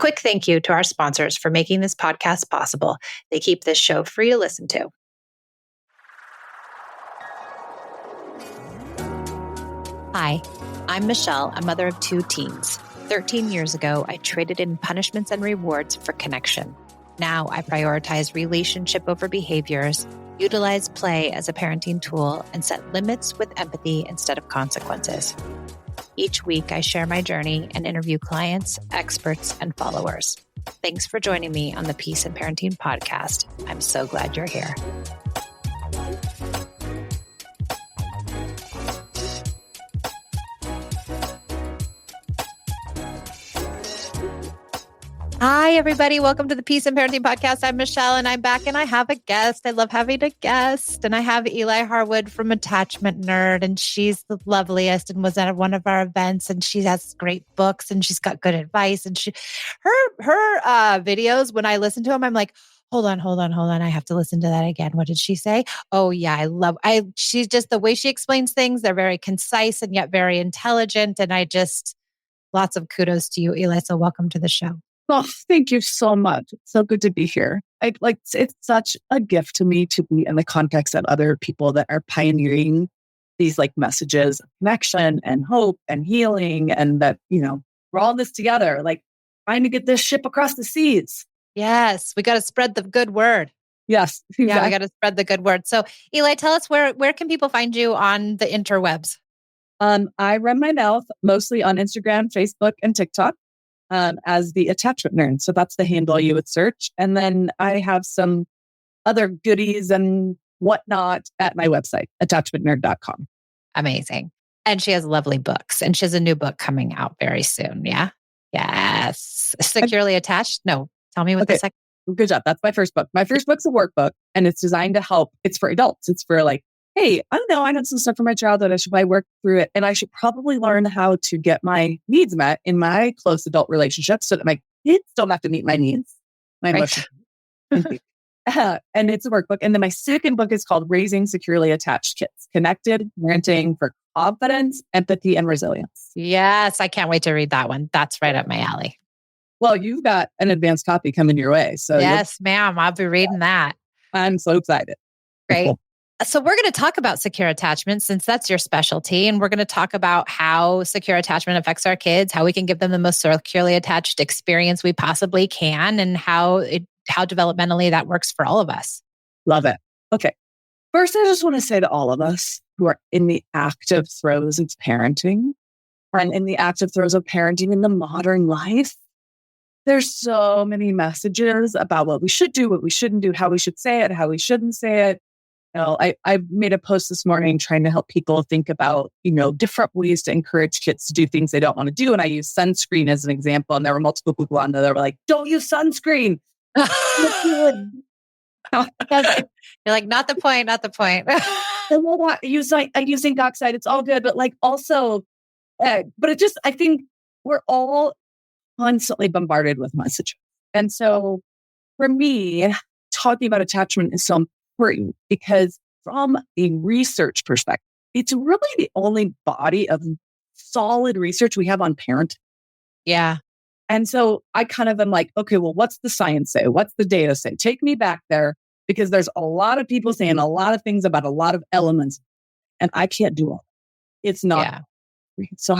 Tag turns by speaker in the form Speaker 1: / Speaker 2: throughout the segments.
Speaker 1: quick thank you to our sponsors for making this podcast possible. They keep this show free to listen to. Hi, I'm Michelle, a mother of 2 teens. 13 years ago, I traded in punishments and rewards for connection. Now I prioritize relationship over behaviors, utilize play as a parenting tool, and set limits with empathy instead of consequences. Each week, I share my journey and interview clients, experts, and followers. Thanks for joining me on the Peace and Parenting podcast. I'm so glad you're here. Hi, everybody. Welcome to the Peace and Parenting podcast. I'm Michelle, and I'm back, and I have a guest. I love having a guest. And I have Eli Harwood from Attachment Nerd, and she's the loveliest and was at one of our events, and she has great books, and she's got good advice. And her videos, when I listen to them, I'm like, hold on. I have to listen to that again. What did she say? Oh yeah, she's just, the way she explains things, they're very concise and yet very intelligent. And lots of kudos to you, Eli. So welcome to the show.
Speaker 2: Oh, thank you so much. It's so good to be here. It's such a gift to me to be in the context of other people that are pioneering these messages of connection and hope and healing, and that, we're all in this together, trying to get this ship across the seas.
Speaker 1: Yes. We got to spread the good word.
Speaker 2: Yes. Exactly.
Speaker 1: Yeah, we got to spread the good word. So Eli, tell us where can people find you on the interwebs?
Speaker 2: I run my mouth mostly on Instagram, Facebook, and TikTok. As the Attachment Nerd. So that's the handle you would search. And then I have some other goodies and whatnot at my website, attachmentnerd.com.
Speaker 1: Amazing. And she has lovely books. And she has a new book coming out very soon. Yeah? Yes. Securely Attached? No. Tell me what the second.
Speaker 2: Good job. That's my first book. My first book's a workbook, and it's designed to help. It's for adults. It's for hey, I don't know, I had some stuff from my childhood. I should probably work through it. And I should probably learn how to get my needs met in my close adult relationships so that my kids don't have to meet my needs, my emotions. And it's a workbook. And then my second book is called Raising Securely Attached Kids, Connected Parenting for Confidence, Empathy, and Resilience.
Speaker 1: Yes, I can't wait to read that one. That's right up my alley.
Speaker 2: Well, you've got an advanced copy coming your way. So
Speaker 1: yes, ma'am. I'll be reading that.
Speaker 2: I'm so excited.
Speaker 1: Great. So we're going to talk about secure attachment since that's your specialty. And we're going to talk about how secure attachment affects our kids, how we can give them the most securely attached experience we possibly can, and how developmentally that works for all of us.
Speaker 2: Love it. Okay. First, I just want to say to all of us who are in the active throes of parenting and in the active throes of parenting in the modern life, there's so many messages about what we should do, what we shouldn't do, how we should say it, how we shouldn't say it. I made a post this morning trying to help people think about, different ways to encourage kids to do things they don't want to do. And I used sunscreen as an example. And there were multiple people on there that were like, don't use sunscreen.
Speaker 1: You're like, not the point.
Speaker 2: I use zinc oxide. It's all good. But also, but it just, I think we're all constantly bombarded with messages. And so for me, talking about attachment is so important because from a research perspective, it's really the only body of solid research we have on parenting.
Speaker 1: Yeah.
Speaker 2: And so I kind of am like, okay, well, what's the science say? What's the data say? Take me back there, because there's a lot of people saying a lot of things about a lot of elements, and I can't do all. It's not. Yeah. So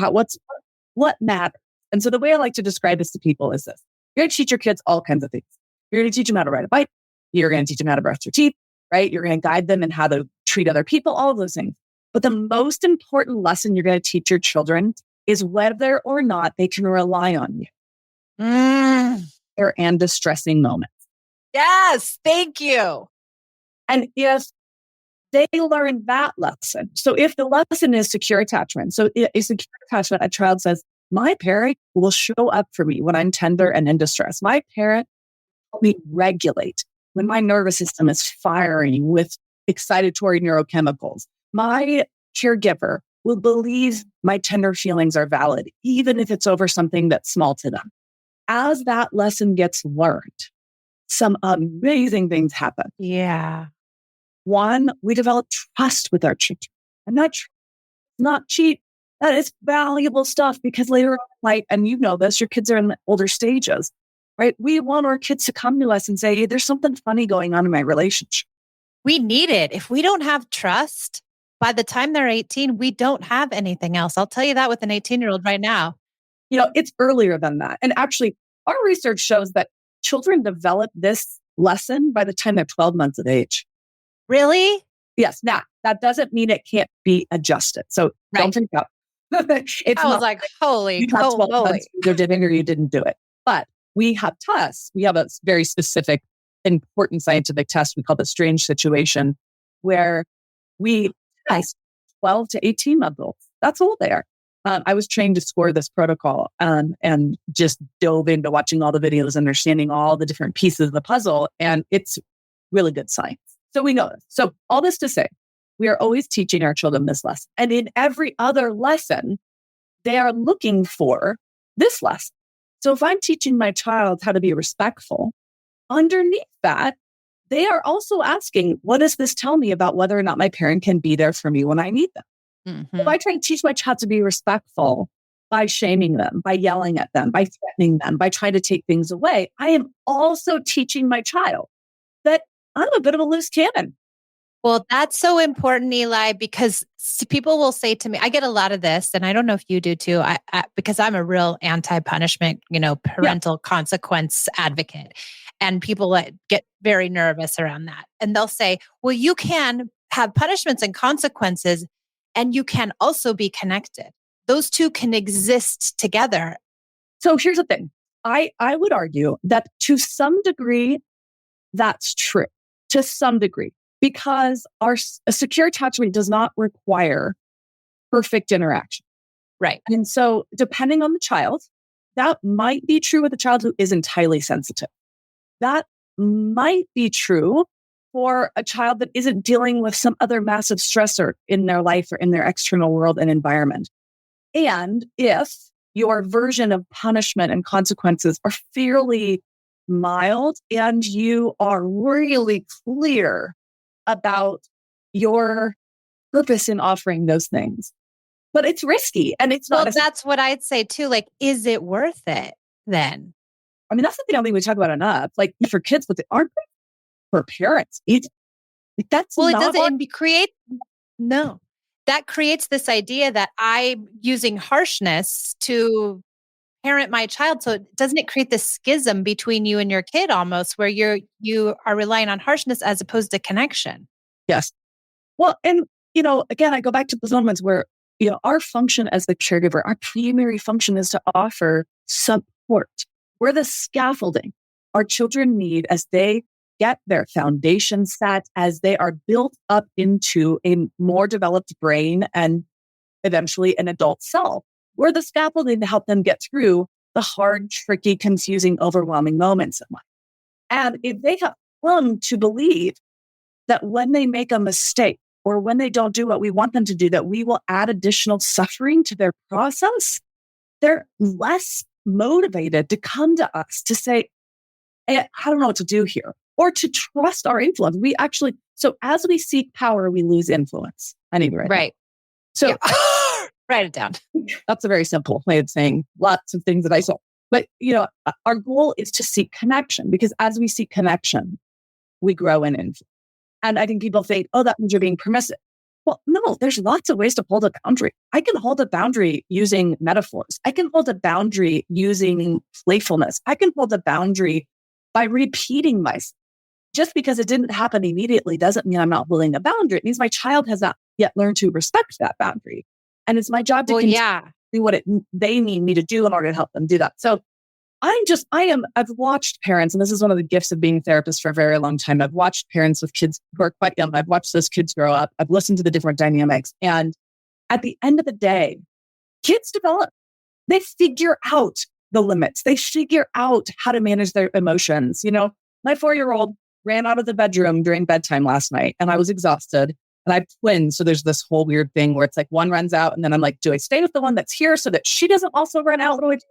Speaker 2: what matters? And so the way I like to describe this to people is this. You're going to teach your kids all kinds of things. You're going to teach them how to ride a bike. You're going to teach them how to brush their teeth, right? You're going to guide them in how to treat other people, all of those things. But the most important lesson you're going to teach your children is whether or not they can rely on you. And distressing moments.
Speaker 1: Yes, thank you.
Speaker 2: And if they learn that lesson, so if the lesson is secure attachment, so a secure attachment, a child says, my parent will show up for me when I'm tender and in distress. My parent will help me regulate when my nervous system is firing with excitatory neurochemicals. My caregiver will believe my tender feelings are valid, even if it's over something that's small to them. As that lesson gets learned, some amazing things happen.
Speaker 1: Yeah.
Speaker 2: One, we develop trust with our children. And that's not cheap. That is valuable stuff, because later on in life, and you know this, your kids are in the older stages. right? We want our kids to come to us and say, hey, there's something funny going on in my relationship.
Speaker 1: We need it. If we don't have trust, by the time they're 18, we don't have anything else. I'll tell you that with an 18-year-old right now.
Speaker 2: It's earlier than that. And actually, our research shows that children develop this lesson by the time they're 12 months of age.
Speaker 1: Really?
Speaker 2: Yes. Now, that doesn't mean it can't be adjusted. So don't think out.
Speaker 1: I was like, holy
Speaker 2: you got 12 months, either did it or you didn't do it. But we have tests. We have a very specific, important scientific test. We call it strange situation, where we test 12 to 18-month-olds. That's all they are. I was trained to score this protocol and just dove into watching all the videos, understanding all the different pieces of the puzzle. And it's really good science. So we know this. So all this to say, we are always teaching our children this lesson. And in every other lesson, they are looking for this lesson. So if I'm teaching my child how to be respectful, underneath that, they are also asking, what does this tell me about whether or not my parent can be there for me when I need them? Mm-hmm. If I try to teach my child to be respectful by shaming them, by yelling at them, by threatening them, by trying to take things away, I am also teaching my child that I'm a bit of a loose cannon.
Speaker 1: Well, that's so important, Eli, because people will say to me, I get a lot of this, and I don't know if you do too, because I'm a real anti-punishment, parental consequence advocate. And people get very nervous around that. And they'll say, well, you can have punishments and consequences, and you can also be connected. Those two can exist together.
Speaker 2: So here's the thing. I would argue that to some degree, that's true. To some degree. Because a secure attachment does not require perfect interaction.
Speaker 1: Right.
Speaker 2: And so depending on the child, that might be true with a child who isn't highly sensitive. That might be true for a child that isn't dealing with some other massive stressor in their life or in their external world and environment. And if your version of punishment and consequences are fairly mild and you are really clear about your purpose in offering those things. But it's risky and it's not.
Speaker 1: Well, that's what I'd say too. Like, is it worth it then?
Speaker 2: I mean, that's something I don't think we talk about enough. Like for kids, but they aren't for parents. That's
Speaker 1: well,
Speaker 2: not
Speaker 1: it doesn't create. No, that creates this idea that I'm using harshness to parent my child. So doesn't it create this schism between you and your kid almost, where you are relying on harshness as opposed to connection?
Speaker 2: Yes. Well, and again, I go back to those moments where our function as the caregiver, our primary function is to offer support. We're the scaffolding our children need as they get their foundation set, as they are built up into a more developed brain and eventually an adult self. We're the scaffolding to help them get through the hard, tricky, confusing, overwhelming moments in life. And if they have clung to believe that when they make a mistake or when they don't do what we want them to do, that we will add additional suffering to their process, they're less motivated to come to us to say, hey, I don't know what to do here, or to trust our influence. So as we seek power, we lose influence. I need to write
Speaker 1: right.
Speaker 2: So
Speaker 1: yeah. Write it down.
Speaker 2: That's a very simple way of saying lots of things that I saw. But, our goal is to seek connection, because as we seek connection, we grow in influence. And I think people think, oh, that means you're being permissive. Well, no, there's lots of ways to hold a boundary. I can hold a boundary using metaphors. I can hold a boundary using playfulness. I can hold a boundary by repeating myself. Just because it didn't happen immediately doesn't mean I'm not holding a boundary. It means my child has not yet learned to respect that boundary. And it's my job to do what they need me to do in order to help them do that. So I've watched parents, and this is one of the gifts of being a therapist for a very long time. I've watched parents with kids who are quite young. I've watched those kids grow up. I've listened to the different dynamics. And at the end of the day, kids develop. They figure out the limits. They figure out how to manage their emotions. My 4-year-old ran out of the bedroom during bedtime last night, and I was exhausted. And I have twins. So there's this whole weird thing where it's like one runs out, and then I'm like, do I stay with the one that's here so that she doesn't also run out? What do I do?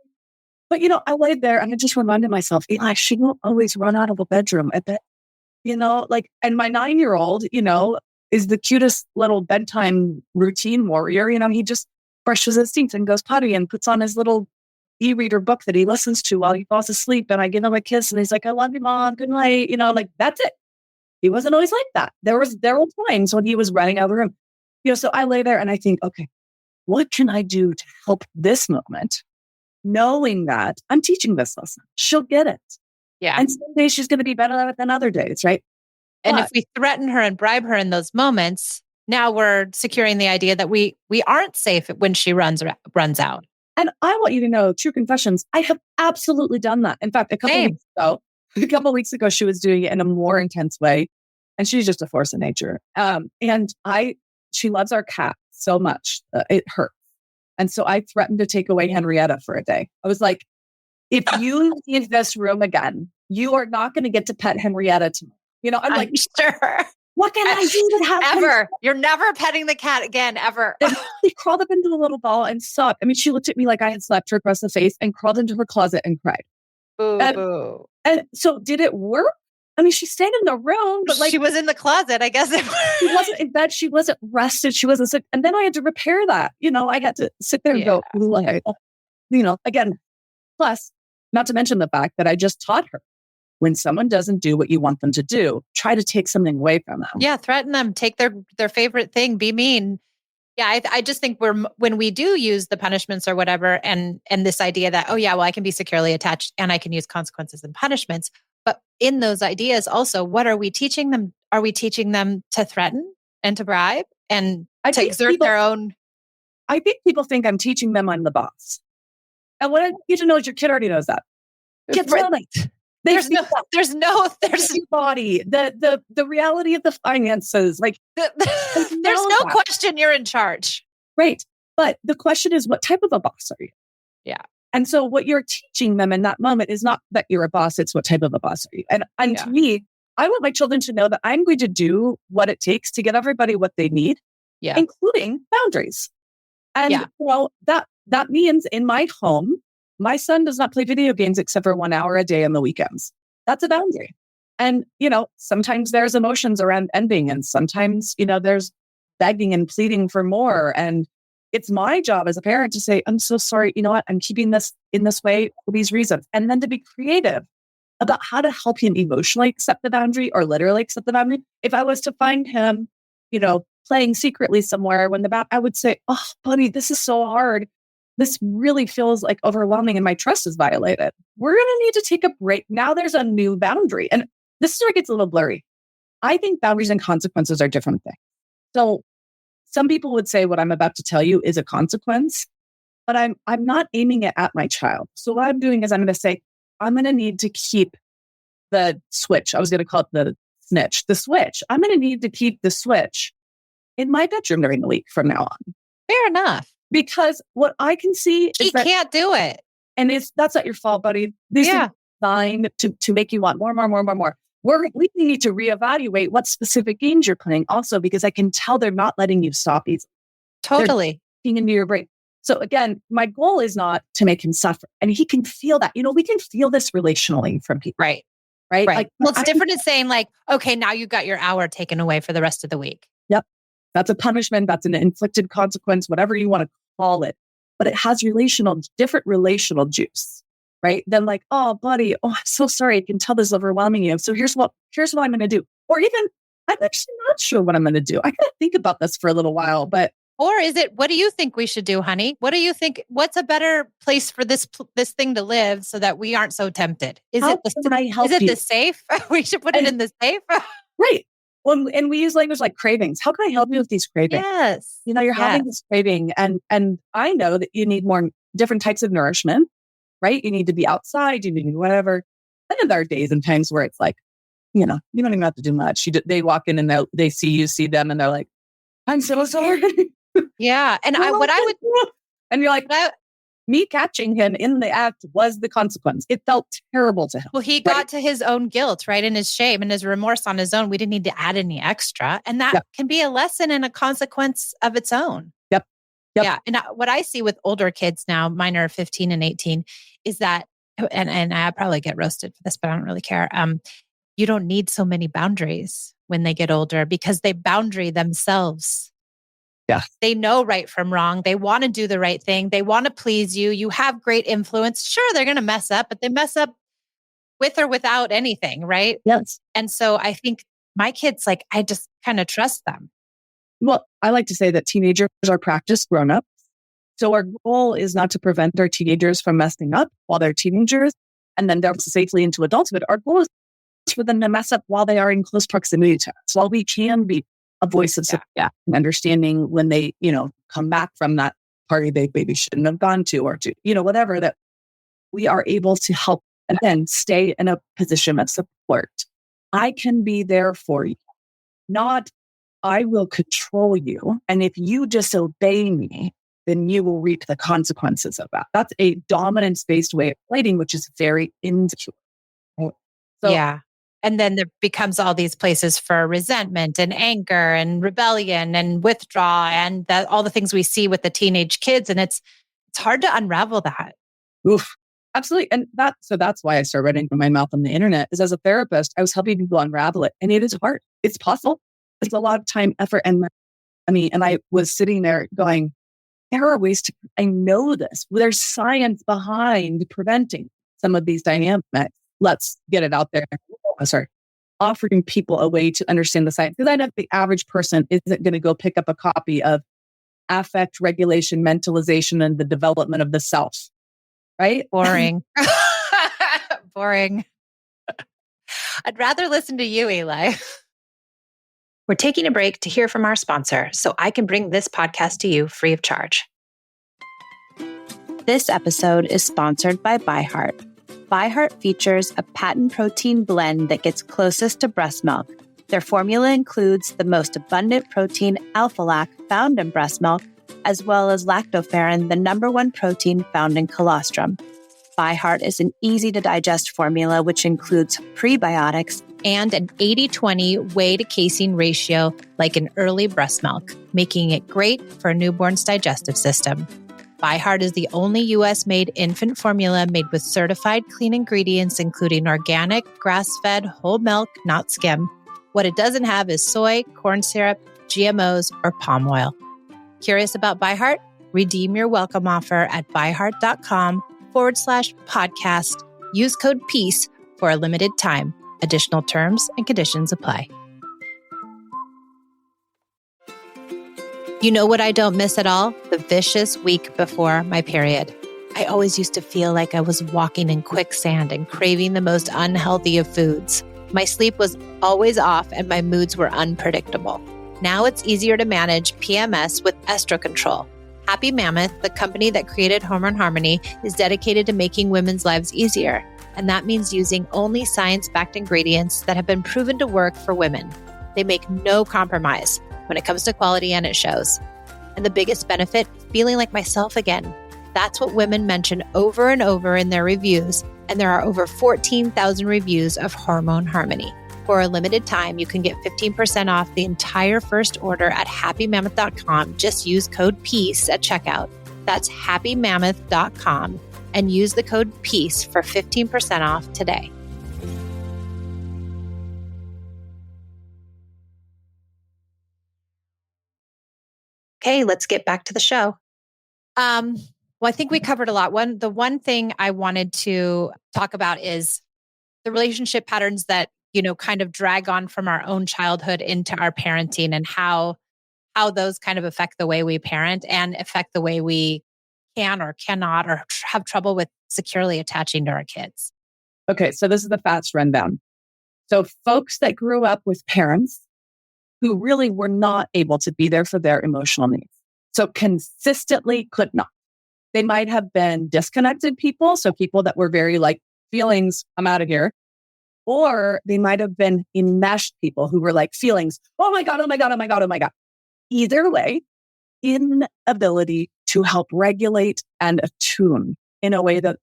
Speaker 2: But, I laid there and I just reminded myself, Eli, she won't always run out of a bedroom. I bet, and my 9-year-old, is the cutest little bedtime routine warrior. He just brushes his teeth and goes potty and puts on his little, e-reader book that he listens to while he falls asleep. And I give him a kiss and he's like, I love you, Mom. Good night. Like that's it. He wasn't always like that. There were times when he was running out of the room. So I lay there and I think, okay, what can I do to help this moment? Knowing that I'm teaching this lesson. She'll get it.
Speaker 1: Yeah.
Speaker 2: And some days she's going to be better at it than other days, right?
Speaker 1: And if we threaten her and bribe her in those moments, now we're securing the idea that we aren't safe when she runs out.
Speaker 2: And I want you to know, true confessions, I have absolutely done that. In fact, a couple weeks ago, she was doing it in a more intense way. And she's just a force of nature. She loves our cat so much, it hurts. And so I threatened to take away Henrietta for a day. I was like, if you leave this room again, you are not going to get to pet Henrietta tomorrow. I'm like,
Speaker 1: sure.
Speaker 2: What can I do to have
Speaker 1: ever? You're never petting the cat again, ever.
Speaker 2: She crawled up into the little ball and sobbed. I mean, she looked at me like I had slapped her across the face and crawled into her closet and cried.
Speaker 1: Boo.
Speaker 2: And so did it work? I mean, she stayed in the room, but
Speaker 1: she was in the closet. I guess
Speaker 2: she wasn't in bed. She wasn't rested. She wasn't sick. And then I had to repair that. I had to sit there and go, again, plus not to mention the fact that I just taught her. When someone doesn't do what you want them to do, try to take something away from them.
Speaker 1: Yeah, threaten them. Take their favorite thing. Be mean. Yeah, I just think when we do use the punishments or whatever, and this idea that, oh yeah, well, I can be securely attached and I can use consequences and punishments. But in those ideas also, what are we teaching them? Are we teaching them to threaten and to bribe and to exert their own?
Speaker 2: I think people think I'm teaching them I'm the boss. And what I want you to know is your kid already knows that. Kids know that. There's your body, the reality of the finances. Like
Speaker 1: there's no question you're in charge.
Speaker 2: Right. But the question is, what type of a boss are you?
Speaker 1: Yeah.
Speaker 2: And so what you're teaching them in that moment is not that you're a boss, it's what type of a boss are you? And to me, I want my children to know that I'm going to do what it takes to get everybody what they need, including boundaries. And that means in my home, my son does not play video games except for 1 hour a day on the weekends. That's a boundary. And, sometimes there's emotions around ending. And sometimes, there's begging and pleading for more. And it's my job as a parent to say, I'm so sorry. You know what? I'm keeping this in this way for these reasons. And then to be creative about how to help him emotionally accept the boundary or literally accept the boundary. If I was to find him, playing secretly somewhere I would say, oh, buddy, this is so hard. This really feels like overwhelming and my trust is violated. We're going to need to take a break. Now there's a new boundary. And this is where it gets a little blurry. I think boundaries and consequences are different things. So some people would say what I'm about to tell you is a consequence, but I'm not aiming it at my child. So what I'm doing is I'm going to say, I'm going to need to keep the switch. I was going to call it the snitch, the switch. I'm going to need to keep the switch in my bedroom during the week from now on.
Speaker 1: Fair enough.
Speaker 2: Because what I can see is
Speaker 1: that he can't do it.
Speaker 2: And that's not your fault, buddy. These are designed to make you want more. We need to reevaluate what specific games you're playing also, because I can tell they're not letting you stop these.
Speaker 1: Totally.
Speaker 2: They're into your brain. So again, my goal is not to make him suffer. And he can feel that. We can feel this relationally from people.
Speaker 1: Right.
Speaker 2: Like,
Speaker 1: well, it's different than saying like, okay, now you got your hour taken away for the rest of the week.
Speaker 2: Yep. That's a punishment. That's an inflicted consequence, whatever you want to call it. But it has different relational juice, right? Then like, oh, buddy, I'm so sorry. I can tell this is overwhelming you. So here's what I'm going to do. Or even, I'm actually not sure what I'm going to do. I got to think about this for a little while, but.
Speaker 1: Or is it, what do you think we should do, honey? What do you think? What's a better place for this thing to live so that we aren't so tempted? Is it the safe? We should put it in the safe.
Speaker 2: Right. Well, and we use language like cravings. How can I help you with these cravings?
Speaker 1: Yes.
Speaker 2: You're having this craving and I know that you need more different types of nourishment, right? You need to be outside, you need whatever. And then there are days and times where it's like, you don't even have to do much. They walk in and they see them and they're like, I'm so sorry.
Speaker 1: Yeah. And
Speaker 2: and you're like, me catching him in the act was the consequence. It felt terrible to him.
Speaker 1: Well, he got to his own guilt, right? And his shame and his remorse on his own. We didn't need to add any extra. And that can be a lesson and a consequence of its own.
Speaker 2: Yep.
Speaker 1: Yeah. And what I see with older kids now, mine are 15 and 18, is that, and I probably get roasted for this, but I don't really care. You don't need so many boundaries when they get older because they boundary themselves.
Speaker 2: Yeah.
Speaker 1: They know right from wrong. They want to do the right thing. They want to please you. You have great influence. Sure, they're going to mess up, but they mess up with or without anything, right?
Speaker 2: Yes.
Speaker 1: And so I think my kids, like, I just kind of trust them.
Speaker 2: Well, I like to say that teenagers are practiced grown-ups. So our goal is not to prevent our teenagers from messing up while they're teenagers and then they're safely into adulthood. Our goal is for them to mess up while they are in close proximity to us, while we can be a voice of support and understanding when they, come back from that party they maybe shouldn't have gone to or to, whatever, that we are able to help and then stay in a position of support. I can be there for you, not I will control you. And if you disobey me, then you will reap the consequences of that. That's a dominance-based way of relating, which is very insecure.
Speaker 1: So, and then there becomes all these places for resentment and anger and rebellion and withdrawal and all the things we see with the teenage kids. And it's hard to unravel that.
Speaker 2: Oof. Absolutely. And that's why I started writing from my mouth on the internet, is as a therapist, I was helping people unravel it. And it is hard. It's possible. It's a lot of time, effort, and money. And I was sitting there going, there are ways to, I know this. There's science behind preventing some of these dynamics. Let's get it out there. Offering people a way to understand the science. Because I know the average person isn't going to go pick up a copy of Affect Regulation, Mentalization, and the Development of the Self. Right?
Speaker 1: Boring. Boring. I'd rather listen to you, Eli. We're taking a break to hear from our sponsor so I can bring this podcast to you free of charge. This episode is sponsored by ByHeart. ByHeart features a patent protein blend that gets closest to breast milk. Their formula includes the most abundant protein, alpha-lac, found in breast milk, as well as lactoferrin, the number one protein found in colostrum. ByHeart is an easy-to-digest formula which includes prebiotics and an 80-20 whey to casein ratio like in early breast milk, making it great for a newborn's digestive system. ByHeart is the only U.S.-made infant formula made with certified clean ingredients, including organic, grass-fed, whole milk, not skim. What it doesn't have is soy, corn syrup, GMOs, or palm oil. Curious about ByHeart? Redeem your welcome offer at byheart.com/podcast. Use code PEACE for a limited time. Additional terms and conditions apply. You know what I don't miss at all? The vicious week before my period. I always used to feel like I was walking in quicksand and craving the most unhealthy of foods. My sleep was always off and my moods were unpredictable. Now it's easier to manage PMS with Estro Control. Happy Mammoth, the company that created Hormone Harmony, is dedicated to making women's lives easier. And that means using only science-backed ingredients that have been proven to work for women. They make no compromise when it comes to quality, and it shows. And the biggest benefit, feeling like myself again. That's what women mention over and over in their reviews. And there are over 14,000 reviews of Hormone Harmony. For a limited time, you can get 15% off the entire first order at happymammoth.com. Just use code PEACE at checkout. That's happymammoth.com and use the code PEACE for 15% off today. Okay, let's get back to the show. Well, I think we covered a lot. The one thing I wanted to talk about is the relationship patterns that, kind of drag on from our own childhood into our parenting, and how those kind of affect the way we parent and affect the way we can or cannot or have trouble with securely attaching to our kids.
Speaker 2: Okay, so this is the fast rundown. So folks that grew up with parents who really were not able to be there for their emotional needs. So consistently could not. They might have been disconnected people. So people that were very like, feelings, I'm out of here. Or they might have been enmeshed people who were like, feelings, oh my God, oh my God, oh my God, oh my God. Either way, inability to help regulate and attune in a way that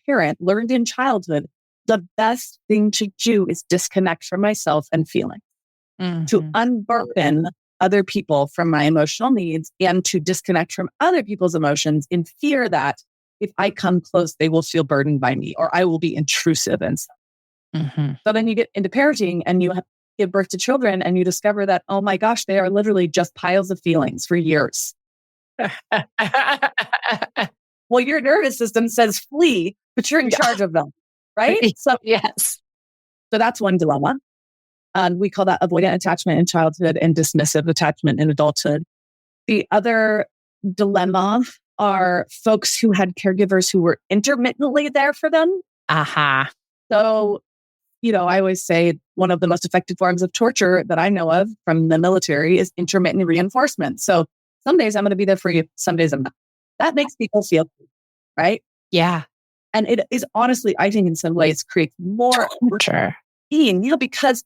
Speaker 2: parent learned in childhood. The best thing to do is disconnect from myself and feeling. To unburden other people from my emotional needs and to disconnect from other people's emotions in fear that if I come close, they will feel burdened by me or I will be intrusive and stuff. So then you get into parenting and you have give birth to children and you discover that, oh my gosh, they are literally just piles of feelings for years. Well, your nervous system says flee, but you're in charge of them, right? So
Speaker 1: yes.
Speaker 2: So that's one dilemma. And we call that avoidant attachment in childhood and dismissive attachment in adulthood. The other dilemma are folks who had caregivers who were intermittently there for them.
Speaker 1: Uh-huh.
Speaker 2: So, I always say one of the most effective forms of torture that I know of from the military is intermittent reinforcement. So some days I'm going to be there for you, some days I'm not. That makes people feel good, right?
Speaker 1: Yeah.
Speaker 2: And it is honestly, I think in some ways creates more
Speaker 1: torture.
Speaker 2: Because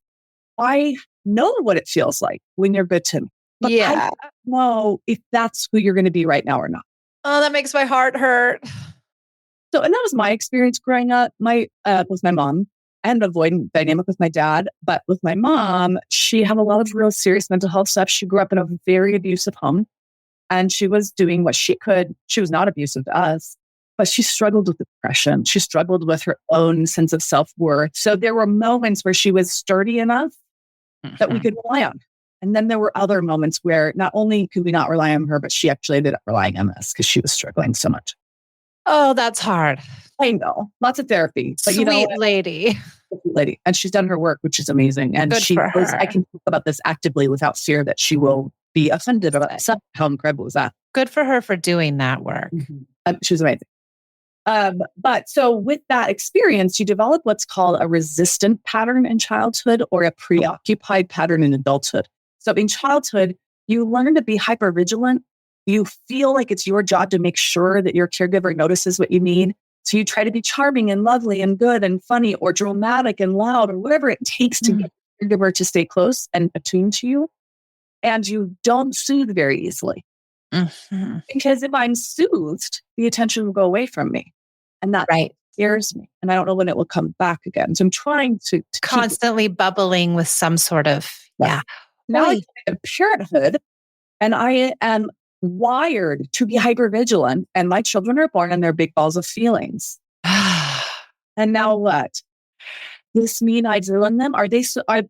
Speaker 2: I know what it feels like when you're good to me. But I don't know if that's who you're going to be right now or not.
Speaker 1: Oh, that makes my heart hurt.
Speaker 2: So, and that was my experience growing up. With my mom. I had an avoidant dynamic with my dad, but with my mom, she had a lot of real serious mental health stuff. She grew up in a very abusive home and she was doing what she could. She was not abusive to us, but she struggled with depression. She struggled with her own sense of self-worth. So there were moments where she was sturdy enough that we could rely on. And then there were other moments where not only could we not rely on her, but she actually ended up relying on us because she was struggling so much.
Speaker 1: Oh, that's hard.
Speaker 2: I know. Lots of therapy. But
Speaker 1: Sweet lady.
Speaker 2: And she's done her work, which is amazing. And I can talk about this actively without fear that she will be offended about it. How incredible is that?
Speaker 1: Good for her for doing that work.
Speaker 2: She was amazing. But so with that experience, you develop what's called a resistant pattern in childhood or a preoccupied pattern in adulthood. So in childhood, you learn to be hypervigilant. You feel like it's your job to make sure that your caregiver notices what you need. So you try to be charming and lovely and good and funny or dramatic and loud or whatever it takes to get your caregiver to stay close and attuned to you. And you don't soothe very easily. Because if I'm soothed, the attention will go away from me. And that scares me. And I don't know when it will come back again. So I'm trying to
Speaker 1: constantly bubbling with some sort of,
Speaker 2: Now I get into parenthood and I am wired to be hypervigilant, and my children are born and they're big balls of feelings. And now what? Does this mean I drill in them?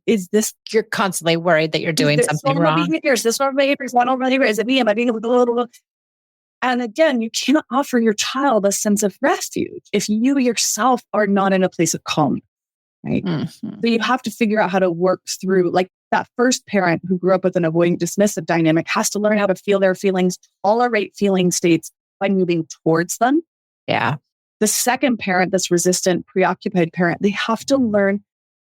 Speaker 2: Is this?
Speaker 1: You're constantly worried that you're doing something wrong.
Speaker 2: This normal behaviors, one normal behavior. Is it me? Am I being a little? And again, you cannot offer your child a sense of refuge if you yourself are not in a place of calm, right? So you have to figure out how to work through, like that first parent who grew up with an avoidant dismissive dynamic has to learn how to feel their feelings, tolerate feeling states by moving towards them.
Speaker 1: Yeah.
Speaker 2: The second parent, this resistant, preoccupied parent, they have to learn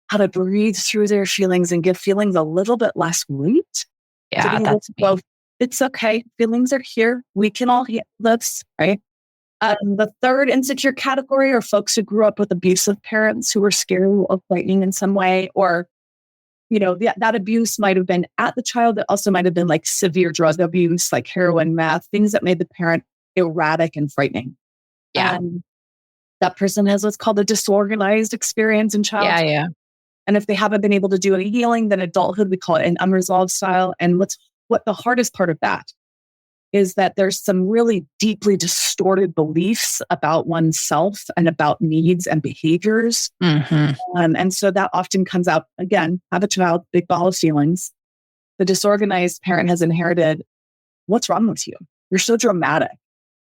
Speaker 2: how to breathe through their feelings and give feelings a little bit less weight.
Speaker 1: Yeah, that's me.
Speaker 2: It's okay. Feelings are here. We can all handle this, right? The third insecure category are folks who grew up with abusive parents who were scared of frightening in some way, or that abuse might have been at the child. It also might have been like severe drug abuse, like heroin, meth, things that made the parent erratic and frightening.
Speaker 1: Yeah.
Speaker 2: That person has what's called a disorganized experience in childhood.
Speaker 1: Yeah.
Speaker 2: And if they haven't been able to do any healing, then adulthood, we call it an unresolved style. And what the hardest part of that is that there's some really deeply distorted beliefs about oneself and about needs and behaviors. And so that often comes out, again, have a child, big ball of feelings. The disorganized parent has inherited, what's wrong with you? You're so dramatic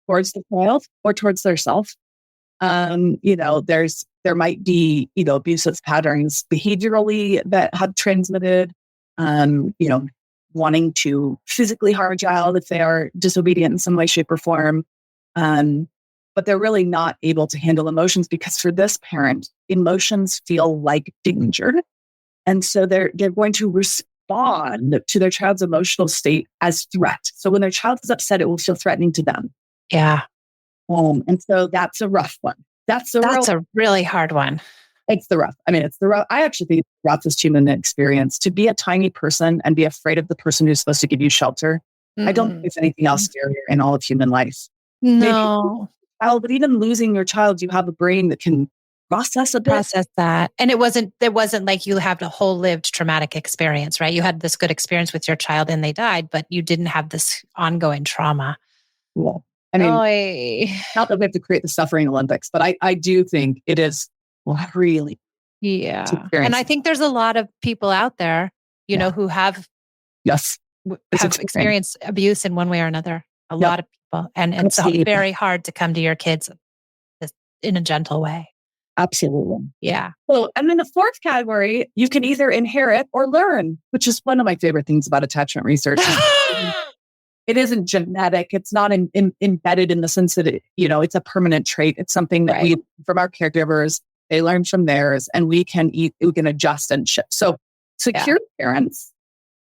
Speaker 2: towards the child or towards their self. There might be, abusive patterns behaviorally that have transmitted, wanting to physically harm a child if they are disobedient in some way, shape, or form. But they're really not able to handle emotions because for this parent, emotions feel like danger. And so they're going to respond to their child's emotional state as threat. So when their child is upset, it will feel threatening to them.
Speaker 1: Yeah.
Speaker 2: And so that's a rough one. That's a
Speaker 1: really hard one.
Speaker 2: It's the rough. It's the rough. I actually think it's the roughest human experience to be a tiny person and be afraid of the person who's supposed to give you shelter. I don't think there's anything else scarier in all of human life.
Speaker 1: No.
Speaker 2: But even losing your child, you have a brain that can process
Speaker 1: that. And it wasn't like you have a whole lived traumatic experience, right? You had this good experience with your child and they died, but you didn't have this ongoing trauma.
Speaker 2: Well, not that we have to create the suffering Olympics, but I do think it is really
Speaker 1: Yeah. And I think there's a lot of people out there, who have experienced abuse in one way or another. A lot of people. And it's very hard to come to your kids in a gentle way.
Speaker 2: Absolutely.
Speaker 1: Yeah.
Speaker 2: Well, and then the fourth category, you can either inherit or learn, which is one of my favorite things about attachment research. It isn't genetic. It's not embedded in the sense that it's a permanent trait. It's something that we, from our caregivers, they learn from theirs, and we can adjust and shift. So secure parents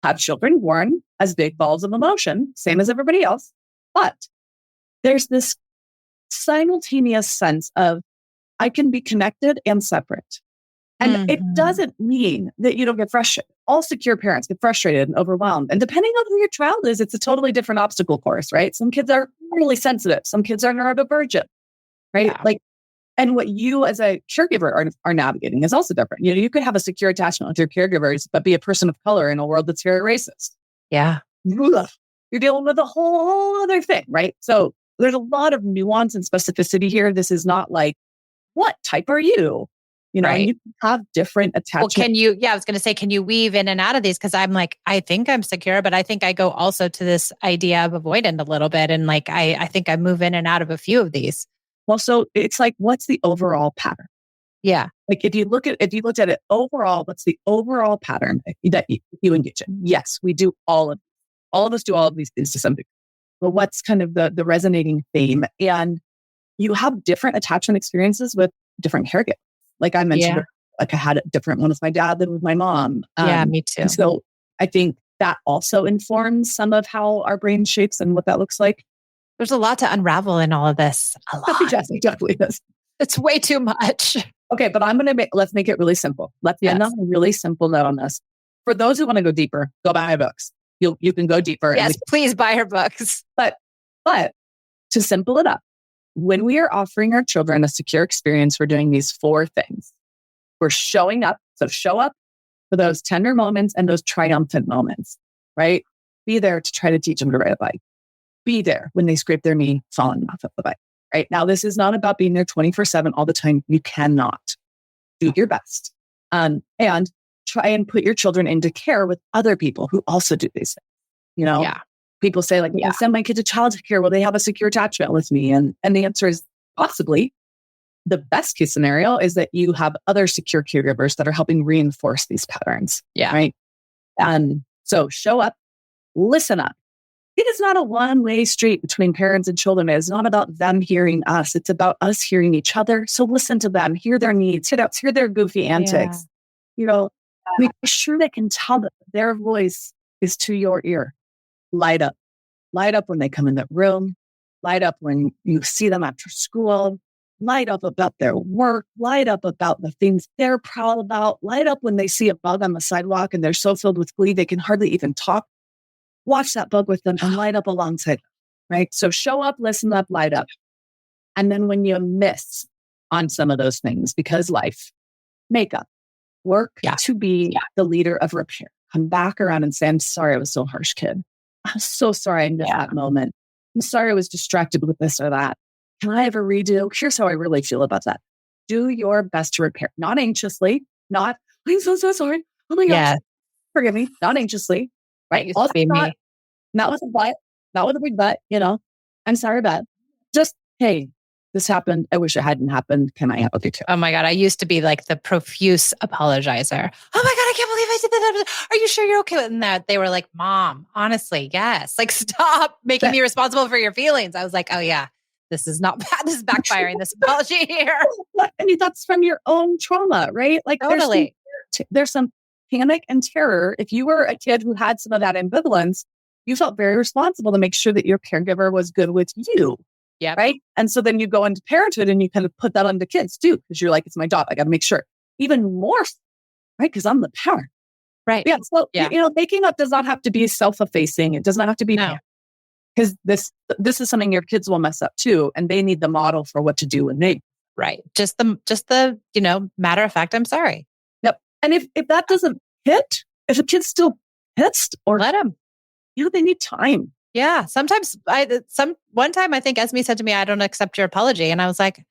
Speaker 2: have children born as big balls of emotion, same as everybody else. But there's this simultaneous sense of I can be connected and separate. And it doesn't mean that you don't get frustrated. All secure parents get frustrated and overwhelmed. And depending on who your child is, it's a totally different obstacle course, right? Some kids are really sensitive. Some kids are neurodivergent, right?
Speaker 1: Yeah.
Speaker 2: And what you as a caregiver are navigating is also different. You could have a secure attachment with your caregivers, but be a person of color in a world that's very racist.
Speaker 1: Yeah.
Speaker 2: You're dealing with a whole other thing, right? So there's a lot of nuance and specificity here. This is not like, what type are you?
Speaker 1: Right.
Speaker 2: You have different attachments.
Speaker 1: Well, I was going to say, can you weave in and out of these? Because I'm like, I think I'm secure, but I think I go also to this idea of avoidant a little bit. And like, I think I move in and out of a few of these.
Speaker 2: Well, so it's like, what's the overall pattern?
Speaker 1: Yeah.
Speaker 2: Like if you looked at it overall, what's the overall pattern that you engage in? Yes, we do all of us do all of these things to some degree. But what's kind of the resonating theme? And you have different attachment experiences with different caregivers. Like I mentioned, like I had a different one with my dad than with my mom.
Speaker 1: Me too.
Speaker 2: And so I think that also informs some of how our brain shapes and what that looks like.
Speaker 1: There's a lot to unravel in all of this. A lot.
Speaker 2: Definitely is.
Speaker 1: It's way too much.
Speaker 2: Okay, but let's make it really simple. Let's end on a really simple note on this. For those who want to go deeper, go buy my books. You can go deeper.
Speaker 1: Yes, please buy her books.
Speaker 2: But to simple it up, when we are offering our children a secure experience, we're doing these 4 things. We're showing up. So show up for those tender moments and those triumphant moments, right? Be there to try to teach them to ride a bike. Be there when they scrape their knee falling off of the bike, right? Now, this is not about being there 24/7 all the time. You cannot. Do your best. And try and put your children into care with other people who also do these things. People say like, I send my kid to childcare. Will they have a secure attachment with me? And the answer is possibly. The best case scenario is that you have other secure caregivers that are helping reinforce these patterns.
Speaker 1: Yeah.
Speaker 2: Right. And so show up, listen up. It is not a one-way street between parents and children. It is not about them hearing us. It's about us hearing each other. So listen to them, hear their needs, hear their goofy antics. Make sure they can tell that their voice is to your ear. Light up when they come in the room, light up when you see them after school, light up about their work, light up about the things they're proud about, light up when they see a bug on the sidewalk and they're so filled with glee they can hardly even talk. Watch that bug with them and light up alongside them, right? So show up, listen up, light up. And then when you miss on some of those things, because life, make up, work to be the leader of repair. Come back around and say, I'm sorry I was so harsh, kid. I'm so sorry I missed that moment. I'm sorry I was distracted with this or that. Can I ever redo? Here's how I really feel about that. Do your best to repair, not anxiously, not, I'm so sorry. Oh my gosh, forgive me, not anxiously, right? Also not with a butt, not with a big butt, I'm sorry about it. Just, hey, this happened. I wish it hadn't happened. Can I help you too?
Speaker 1: Oh my God. I used to be like the profuse apologizer. Oh my God, I can't believe I did that. Are you sure you're okay with that? They were like, Mom, honestly, yes. Like, stop making me responsible for your feelings. I was like, oh yeah, this is not bad. This is backfiring, this apology here.
Speaker 2: And that's from your own trauma, right? Like
Speaker 1: totally.
Speaker 2: There's some panic and terror. If you were a kid who had some of that ambivalence, you felt very responsible to make sure that your caregiver was good with you.
Speaker 1: Yeah.
Speaker 2: Right. And so then you go into parenthood and you kind of put that on the kids too, because you're like, it's my job. I got to make sure even more, right? Because I'm the parent.
Speaker 1: Right.
Speaker 2: Yeah. So, making up does not have to be self-effacing. It does not have to be, because this is something your kids will mess up too. And they need the model for what to do when they.
Speaker 1: Right. Just the, matter of fact, I'm sorry.
Speaker 2: Yep. And if that doesn't hit, if a kid's still pissed or
Speaker 1: let them,
Speaker 2: they need time.
Speaker 1: Yeah. Sometimes one time I think Esme said to me, I don't accept your apology. And I was like,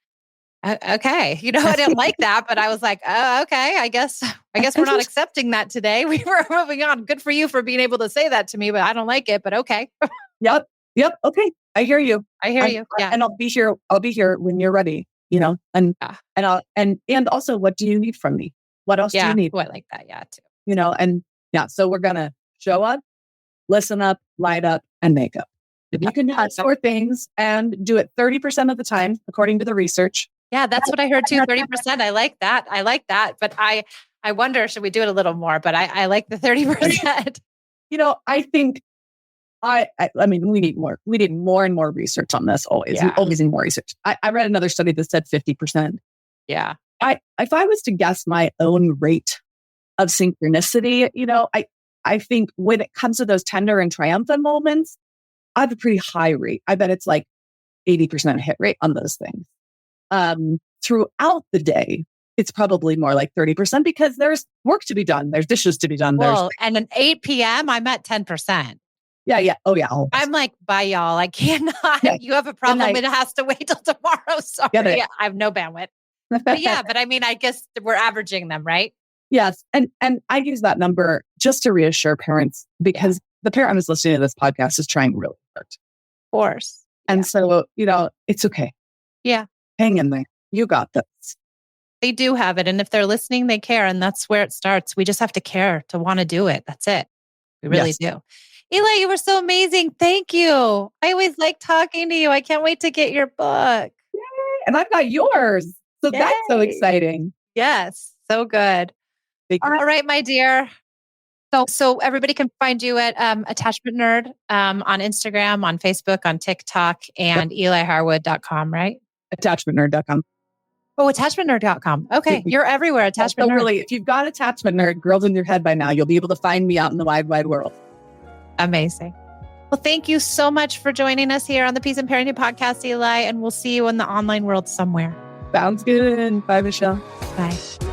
Speaker 1: Okay. I didn't like that, but I was like, oh, okay. I guess we're not accepting that today. We were moving on. Good for you for being able to say that to me, but I don't like it, but okay.
Speaker 2: Yep. Okay. I hear you.
Speaker 1: I hear you. Yeah.
Speaker 2: And I'll be here when you're ready, and
Speaker 1: Yeah.
Speaker 2: and also, what do you need from me? What else do you need?
Speaker 1: Oh, I like that. Yeah, too.
Speaker 2: And so we're going to show up, listen up, light up, and make up. If you can do those 4 things and do it 30% of the time, according to the research.
Speaker 1: Yeah, that's what I heard too. 30%. I like that. But I wonder, should we do it a little more? But I like the 30%.
Speaker 2: I think I mean, we need more. We need more and more research on this always.
Speaker 1: Yeah.
Speaker 2: We always need more research. I read another study that said 50%.
Speaker 1: Yeah.
Speaker 2: If I was to guess my own rate of synchronicity, I think when it comes to those tender and triumphant moments, I have a pretty high rate. I bet it's like 80% hit rate on those things. Throughout the day, it's probably more like 30% because there's work to be done. There's dishes to be done.
Speaker 1: Well, and at 8 p.m., I'm at 10%.
Speaker 2: Yeah. Oh, yeah. Always.
Speaker 1: I'm like, bye, y'all. I cannot. Yeah. You have a problem. It has to wait till tomorrow. Sorry. I have no bandwidth. But I mean, I guess we're averaging them, right?
Speaker 2: Yes. And I use that number just to reassure parents because the parent who's listening to this podcast is trying really hard.
Speaker 1: Of course.
Speaker 2: And so, it's okay.
Speaker 1: Yeah.
Speaker 2: Hang in there. You got this.
Speaker 1: They do have it. And if they're listening, they care. And that's where it starts. We just have to care to want to do it. That's it. We really do. Eli, you were so amazing. Thank you. I always like talking to you. I can't wait to get your book.
Speaker 2: Yay. And I've got yours. So that's so exciting.
Speaker 1: Yes. So good. All right, my dear. So everybody can find you at Attachment Nerd on Instagram, on Facebook, on TikTok, and EliHarwood.com, right?
Speaker 2: AttachmentNerd.com.
Speaker 1: Oh, AttachmentNerd.com. Okay. You're everywhere. Attachment Nerd.
Speaker 2: Really, if you've got Attachment Nerd, girls in your head by now, you'll be able to find me out in the wide, wide world.
Speaker 1: Amazing. Well, thank you so much for joining us here on the Peace and Parenting Podcast, Eli, and we'll see you in the online world somewhere.
Speaker 2: Sounds good. Bye, Michelle.
Speaker 1: Bye.